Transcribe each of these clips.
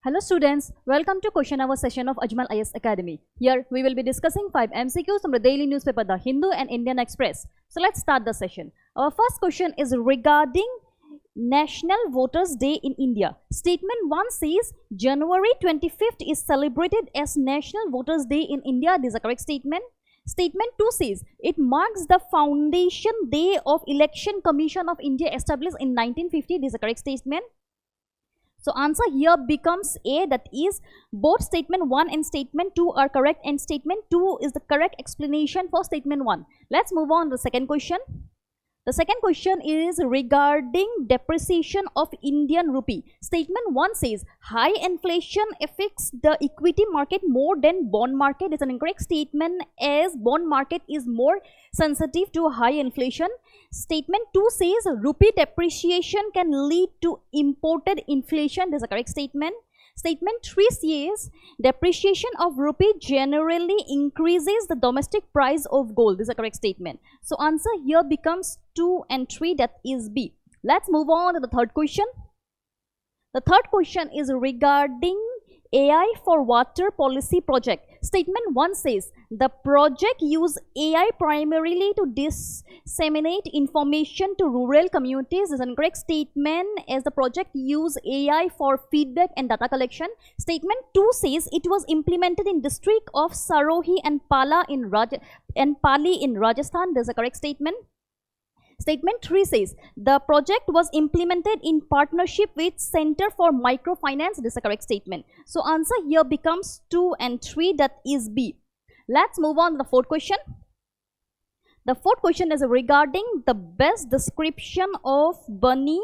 Hello students, welcome to question hour session of Ajmal IS Academy. Here we will be discussing 5 MCQs from the daily newspaper The Hindu and Indian Express. So let's start the session. Our first question is regarding National Voters Day in India. Statement 1 says January 25th is celebrated as National Voters Day in India. This is a correct statement. Statement 2 says it marks the foundation day of Election Commission of India established in 1950. This is a correct statement. So answer here becomes A, that is both statement 1 and statement 2 are correct and statement 2 is the correct explanation for statement 1. Let's move on to the second question. The second question is regarding depreciation of Indian rupee. Statement 1 says high inflation affects the equity market more than bond market. It's an incorrect statement as bond market is more sensitive to high inflation. Statement 2 says rupee depreciation can lead to imported inflation. This is a correct statement. Statement 3 says depreciation of rupee generally increases the domestic price of gold. This is a correct statement. So answer here becomes 2 and 3, that is B. Let's move on to the third question. The third question is regarding AI for Water Policy Project. Statement 1 says the project use AI primarily to disseminate information to rural communities. This is an incorrect statement as the project use AI for feedback and data collection. Statement 2 says it was implemented in district of Sarohi and Pali in Rajasthan. This is a correct statement. Statement 3 says the project was implemented in partnership with Center for Microfinance. This is a correct statement. So answer here becomes 2 and 3, that is B. Let's move on to the fourth question. The fourth question is regarding the best description of Bani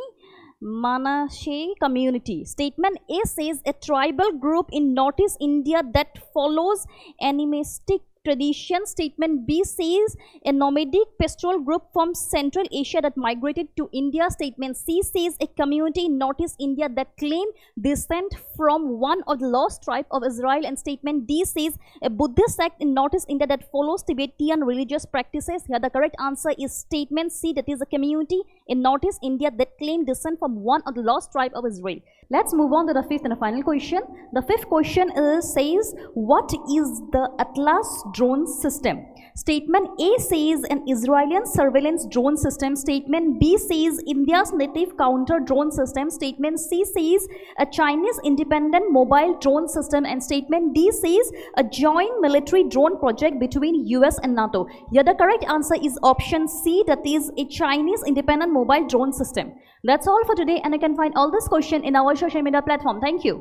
Manasseh community. Statement A says a tribal group in Northeast India that follows animistic tradition. Statement B says a nomadic pastoral group from Central Asia that migrated to India. Statement C says a community in Northeast India that claim descent from one of the lost tribe of Israel. And statement D says a Buddhist sect in Northeast India that follows Tibetan religious practices. Here the correct answer is statement C, that is a community in Northeast India that claim descent from one of the lost tribe of Israel. Let's move on to the fifth and the final question. The fifth question says what is the Atlas drone system? Statement A says an Israeli surveillance drone system. Statement B says India's native counter drone system. Statement C says a Chinese independent mobile drone system. And statement D says a joint military drone project between US and NATO. Here the correct answer is option C, that is a Chinese independent mobile drone system. That's all for today, and you can find all this question in our social media platform. Thank you.